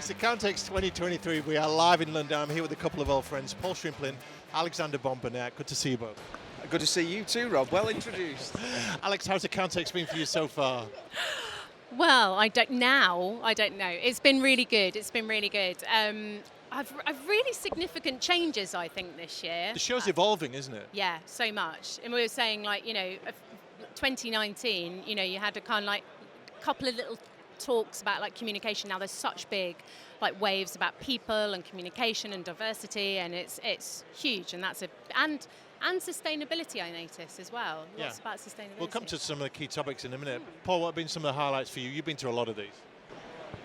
It's Accountex 2023. We are live in London. I'm here with a couple of old friends, Paul Shrimpling, Alexandra Burnett. Good to see you both. Good to see you too, Rob. Well introduced. Alex, how's Accountex been for you so far? Well, I don't know. It's been really good. I've really significant changes, I think, this year. The show's evolving, isn't it? Yeah, so much. And we were saying, 2019, you had a kind of couple of little talks about communication. Now there's such big waves about people and communication and diversity, and it's huge. And and sustainability, I notice as well. Lots about sustainability. We'll come to some of the key topics in a minute. Paul, what have been some of the highlights for you? You've been to a lot of these.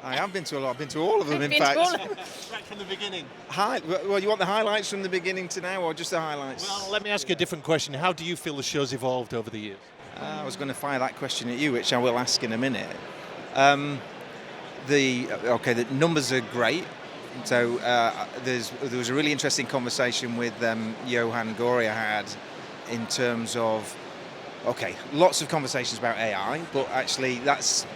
I have been to a lot. I've been to all of them, in Been to fact. all of them. Right from the beginning. Well, you want the highlights from the beginning to now, or just the highlights? Well, let me ask you a different question. How do you feel the show's evolved over the years? I was going to fire that question at you, which I will ask in a minute. The numbers are great. So there was a really interesting conversation with Johan Goria had in terms of, lots of conversations about AI, but actually that's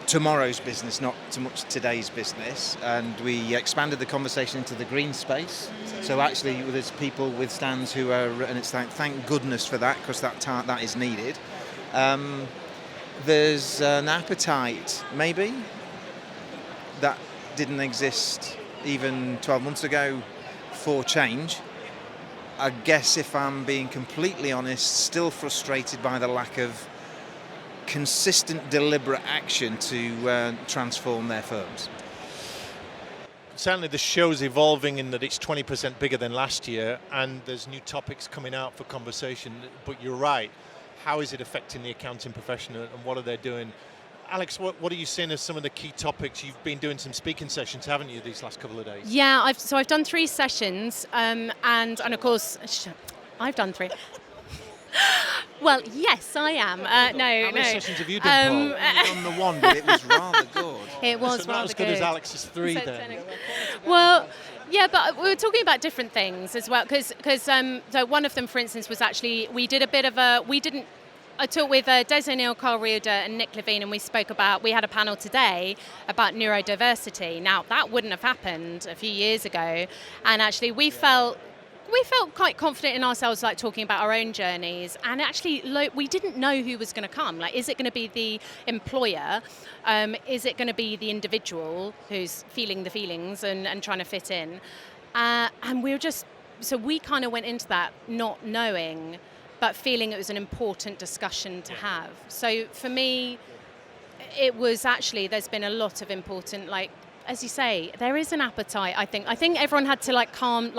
tomorrow's business, not so much today's business. And we expanded the conversation into the green space. So actually there's people with stands who are, and it's thank goodness for that, because that is needed. There's an appetite, maybe, that didn't exist even 12 months ago for change. I guess, if I'm being completely honest, still frustrated by the lack of consistent, deliberate action to transform their firms. Certainly the show's evolving in that it's 20% bigger than last year, and there's new topics coming out for conversation. But you're right. How is it affecting the accounting profession, and what are they doing? Alex, what are you seeing as some of the key topics? You've been doing some speaking sessions, haven't you, these last couple of days? Yeah, I've done 3 sessions, and of course, I've done 3. Well, yes, I am. How many sessions have you done, Paul? I've done the one, but it was rather good. It was not rather as good as Alex's 3 then. Well, yeah, but we were talking about different things as well, because so one of them, for instance, was actually I talked with Des O'Neill, Carl Riordan and Nick Levine, and we had a panel today about neurodiversity. Now, that wouldn't have happened a few years ago, and actually we felt quite confident in ourselves, talking about our own journeys, and actually we didn't know who was going to come. Is it going to be the employer? Is it going to be the individual who's feeling the feelings and trying to fit in? And we kind of went into that not knowing, but feeling it was an important discussion to have. So for me, it was actually, there's been a lot of important, as you say, there is an appetite, I think. I think everyone had to calm,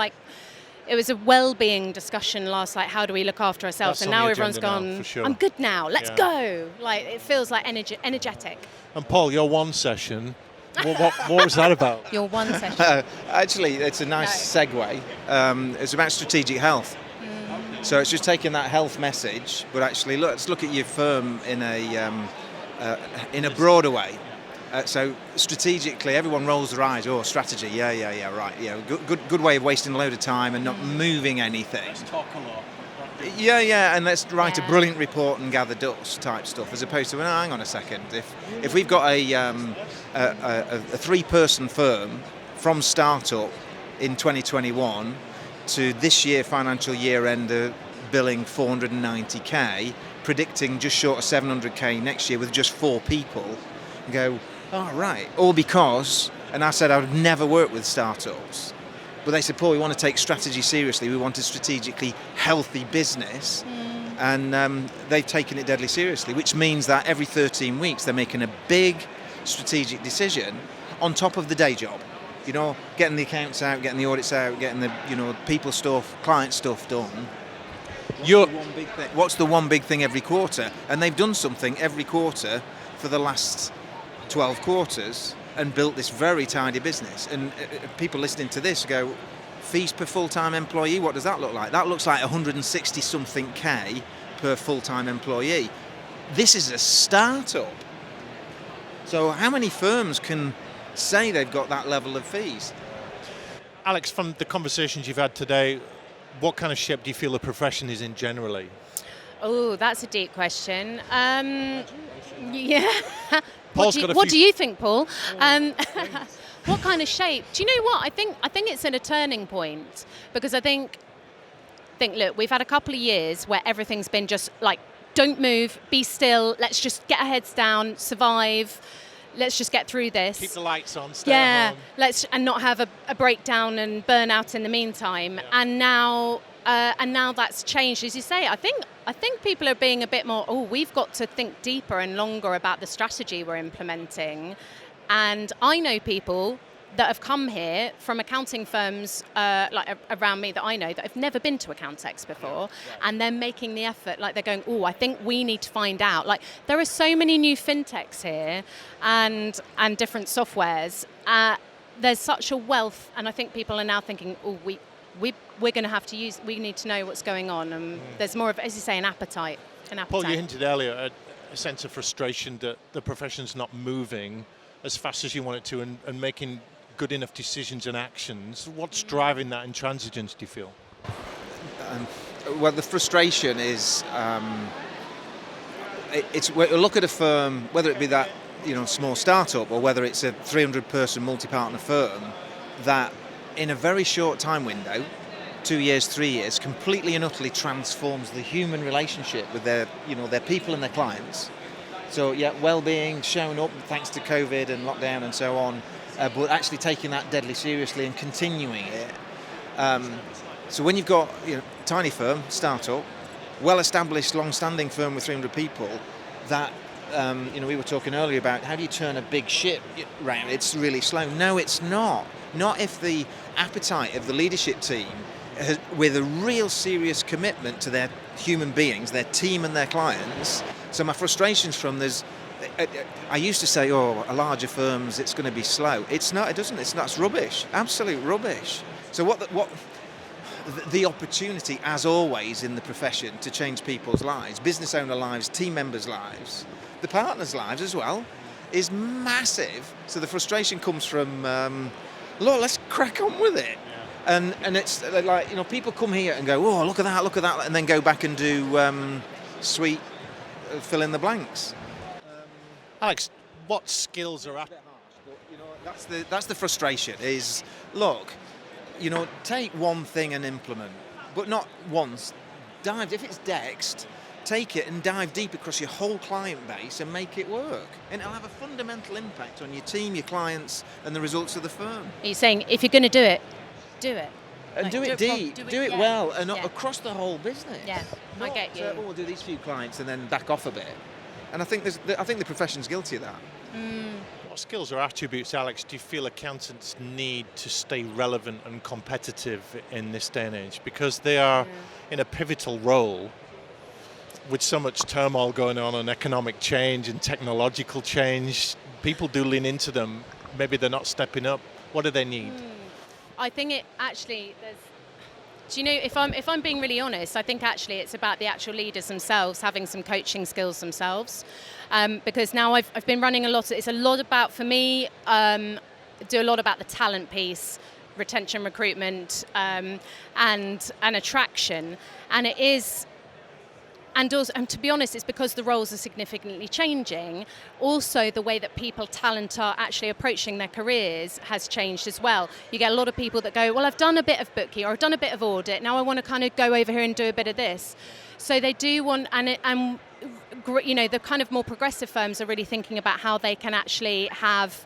it was a well-being discussion last, how do we look after ourselves? That's and now everyone's gone, for sure. I'm good now, let's go. It feels energetic. And Paul, your one session, what was that about? Your one session. Actually, it's a nice segue. It's about strategic health. So it's just taking that health message, but actually, let's look at your firm in a broader way. So strategically, everyone rolls their eyes. Oh, strategy, yeah, right. Yeah, good way of wasting a load of time and not moving anything. Let's talk a lot. Yeah, and let's write a brilliant report and gather dust type stuff, as opposed to, hang on a second. If we've got a 3-person firm from startup in 2021 to this year, financial year end, billing 490k, predicting just short of 700k next year with just 4 people, and go, right. All because, and I said I would never work with startups, but they said, Paul, we want to take strategy seriously. We want a strategically healthy business. And they've taken it deadly seriously, which means that every 13 weeks they're making a big strategic decision on top of the day job. Getting the accounts out, getting the audits out, getting the people stuff, client stuff done. What's the one big thing every quarter? And they've done something every quarter for the last 12 quarters and built this very tidy business. And people listening to this go, fees per full-time employee, what does that look like? That looks like 160 something K per full-time employee. This is a startup. So how many firms can say they've got that level of fees? Alex, from the conversations you've had today, what kind of shape do you feel the profession is in generally? Oh, that's a deep question. Yeah. What do you think, Paul? what kind of shape? Do you know what? I think it's at a turning point, because I think look, we've had a couple of years where everything's been just like, don't move, be still, let's just get our heads down, survive, let's just get through this. Keep the lights on, stay at home. And not have a breakdown and burn out in the meantime. Yeah. And now that's changed, as you say. I think people are being a bit more, we've got to think deeper and longer about the strategy we're implementing. And I know people that have come here from accounting firms like around me that I know that have never been to Accountex before, and they're making the effort. Like, they're going, I think we need to find out. Like, there are so many new fintechs here and different softwares. There's such a wealth, and I think people are now thinking, we're going to have to use. We need to know what's going on, and there's more of, as you say, an appetite. Paul, you hinted earlier at a sense of frustration that the profession's not moving as fast as you want it to, and making good enough decisions and actions. What's driving that intransigence, do you feel? Well, the frustration is, look at a firm, whether it be that small startup or whether it's a 300-person multi-partner firm, that in a very short time window, 2 years, 3 years, completely and utterly transforms the human relationship with their people and their clients. So well-being shown up thanks to COVID and lockdown and so on, but actually taking that deadly seriously and continuing it. So when you've got tiny firm, startup, well-established, long-standing firm with 300 people, that we were talking earlier about how do you turn a big ship round? It's really slow. No, it's not. Not if the appetite of the leadership team with a real serious commitment to their human beings, their team and their clients. So my frustrations from I used to say, a larger firms, it's going to be slow. It's not, it doesn't, that's rubbish, absolute rubbish. So what the opportunity, as always in the profession, to change people's lives, business owner lives, team members' lives, the partners' lives as well, is massive. So the frustration comes from, let's crack on with it. And it's like, people come here and go, look at that, and then go back and do sweet fill in the blanks. Alex, what skills are at? That's the frustration. Is look, take one thing and implement, but not once. Dive if it's Dext, take it and dive deep across your whole client base and make it work, and it'll have a fundamental impact on your team, your clients, and the results of the firm. Are you saying if you're going to do it, do it? And do it deep, do it well, and across the whole business. Yeah, I get you. We'll do these few clients and then back off a bit. And I think the profession's guilty of that. What skills or attributes, Alex, do you feel accountants need to stay relevant and competitive in this day and age? Because they are in a pivotal role with so much turmoil going on and economic change and technological change. People do lean into them. Maybe they're not stepping up. What do they need? I think it actually, if I'm being really honest, I think actually it's about the actual leaders themselves having some coaching skills themselves, because now I've been running it's a lot about, for me, do a lot about the talent piece, retention, recruitment, and attraction, and it is. And also, and to be honest, it's because the roles are significantly changing. Also, the way that talent are actually approaching their careers has changed as well. You get a lot of people that go, I've done a bit of bookkeeping, or I've done a bit of audit, now I want to kind of go over here and do a bit of this. So they do want, and the kind of more progressive firms are really thinking about how they can actually have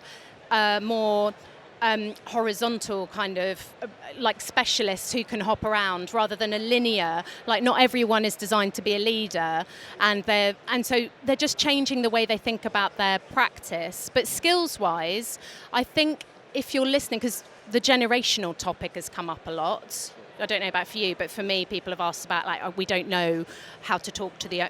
more horizontal kind of like specialists who can hop around rather than a linear, like not everyone is designed to be a leader, and so they're just changing the way they think about their practice. But skills wise, I think if you're listening, because the generational topic has come up a lot. I don't know about for you, but for me, people have asked about we don't know how to talk to the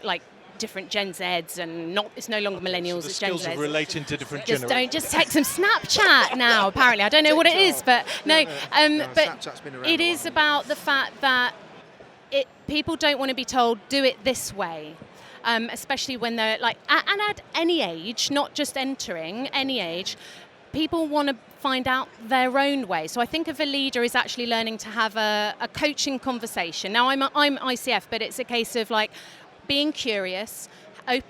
different Gen Zs, and it's no longer millennials, so it's Gen Zs. Skills of relating to different generations. Just take some Snapchat now, apparently. I don't know what it is, but no. But it is about the fact that people don't want to be told, do it this way. Especially when they're and at any age, not just entering, any age, people want to find out their own way. So I think if a leader is actually learning to have a coaching conversation. Now I'm ICF, but it's a case of being curious,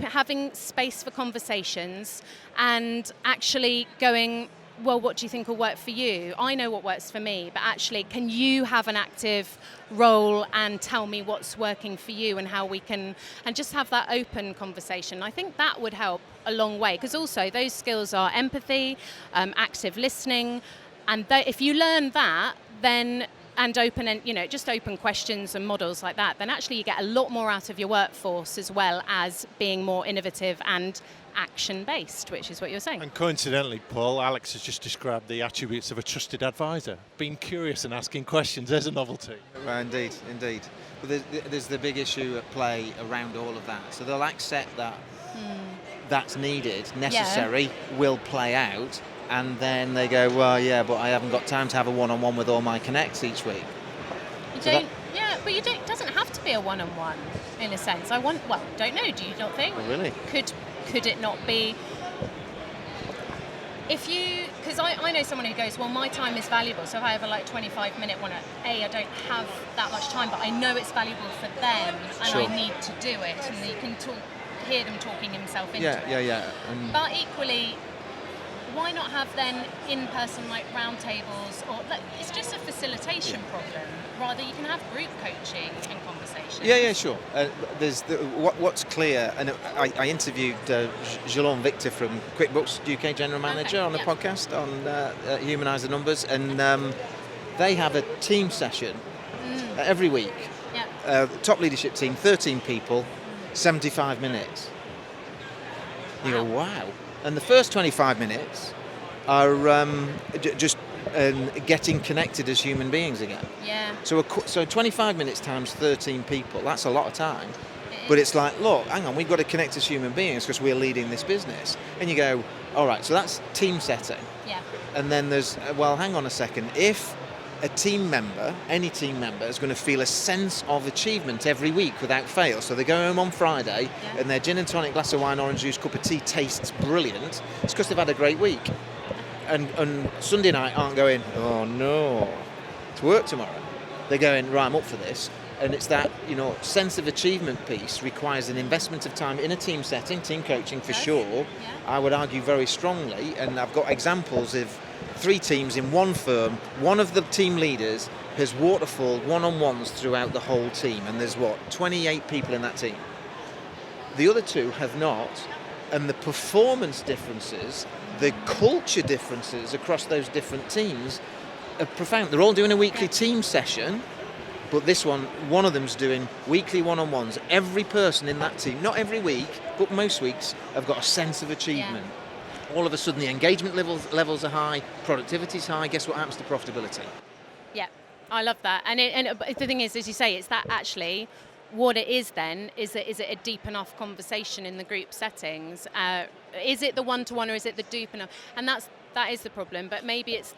having space for conversations, and actually going, well, what do you think will work for you? I know what works for me, but actually, can you have an active role and tell me what's working for you and how we can, and just have that open conversation. I think that would help a long way, because also those skills are empathy, active listening, and if you learn that, then and open and just open questions and models like that, then actually you get a lot more out of your workforce, as well as being more innovative and action-based, which is what you're saying. And coincidentally, Paul, Alex has just described the attributes of a trusted advisor. Being curious and asking questions, there's a novelty. Indeed. But there's the big issue at play around all of that. So they'll accept that that's needed, necessary, will play out, and then they go, well, yeah, but I haven't got time to have a one-on-one with all my connects each week. But it doesn't have to be a one-on-one, in a sense. Don't know, do you not think? Oh, really? Could it not be, because I know someone who goes, well, my time is valuable, so if I have a 25-minute one, I don't have that much time, but I know it's valuable for them, and Sure. I need to do it, and you can hear them talking himself into it. Yeah. But equally, why not have then in-person roundtables, or it's just a facilitation problem. Rather, you can have group coaching and conversations. Yeah, sure. There's what's clear, and I interviewed Jean Victor from QuickBooks UK General Manager on a podcast on Humanise the Numbers, and they have a team session every week. Yeah. Top leadership team, 13 people, 75 minutes. You go, wow. And the first 25 minutes are just getting connected as human beings again. Yeah. So 25 minutes times 13 people, that's a lot of time. But it's like, look, hang on, we've got to connect as human beings because we're leading this business. And you go, all right, so that's team setting. Yeah. And then there's, well, hang on a second. If a team member, any team member, is going to feel a sense of achievement every week without fail. So they go home on Friday and their gin and tonic, glass of wine, orange juice, cup of tea tastes brilliant. It's because they've had a great week. And Sunday night aren't going, oh no, it's work tomorrow. They're going, right, I'm up for this. And it's that, sense of achievement piece requires an investment of time in a team setting, team coaching for sure. Yeah. I would argue very strongly, and I've got examples of 3 teams in one firm. One of the team leaders has waterfalled one-on-ones throughout the whole team, and there's 28 people in that team. The other 2 have not, and the performance differences, the culture differences across those different teams are profound. They're all doing a weekly team session, but this one of them's doing weekly one-on-ones. Every person in that team, not every week, but most weeks, have got a sense of achievement. Yeah. All of a sudden, the engagement levels are high, productivity's high. Guess what happens to profitability? Yeah, I love that. And the thing is, as you say, it's that actually what it is then, is it a deep enough conversation in the group settings? Is it the one-to-one, or is it the deep enough? And that is the problem. But maybe it's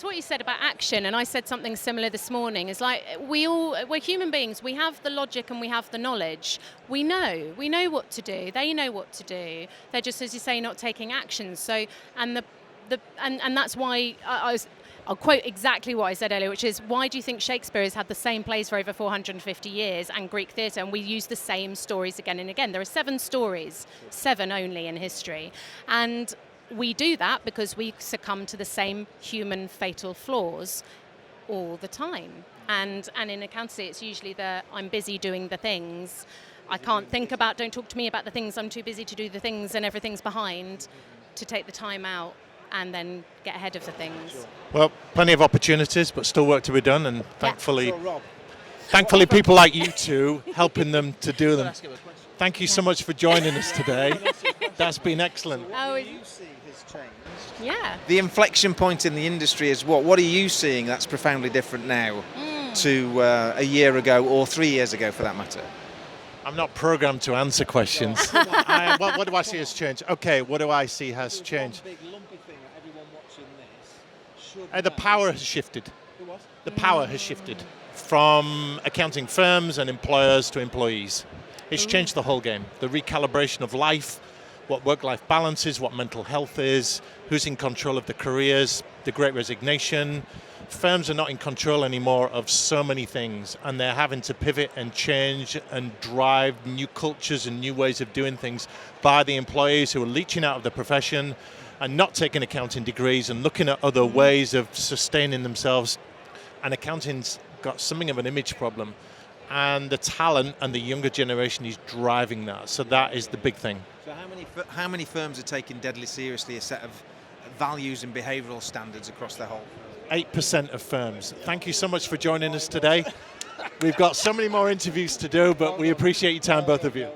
what you said about action, and I said something similar this morning. It's like we're human beings. We have the logic and we have the knowledge. We know what to do. They know what to do. They're just, as you say, not taking action. So, and that's why I'll quote exactly what I said earlier, which is, why do you think Shakespeare has had the same plays for over 450 years, and Greek theatre, and we use the same stories again and again? There are 7 stories, 7 only in history, and we do that because we succumb to the same human fatal flaws all the time. And in accountancy, it's usually I'm busy doing the things. I can't don't talk to me about the things. I'm too busy to do the things, and everything's behind to take the time out and then get ahead of the things. Well, plenty of opportunities, but still work to be done, and thankfully people like you two helping them to do them. Thank you so much for joining us today. That's been excellent. Yeah. The inflection point in the industry is what? What are you seeing that's profoundly different now to a year ago, or 3 years ago for that matter? I'm not programmed to answer questions. What do I see has changed? Okay, what do I see has changed? The power has shifted. The power has shifted from accounting firms and employers to employees. It's changed the whole game. The recalibration of life, what work-life balance is, what mental health is, who's in control of the careers, the Great Resignation, firms are not in control anymore of so many things, and they're having to pivot and change and drive new cultures and new ways of doing things by the employees who are leaching out of the profession and not taking accounting degrees and looking at other ways of sustaining themselves. And accounting's got something of an image problem, and the talent and the younger generation is driving that. So that is the big thing. So how many firms are taking deadly seriously a set of values and behavioural standards across their whole? 8% of firms. Thank you so much for joining us today. We've got so many more interviews to do, but we appreciate your time, both of you.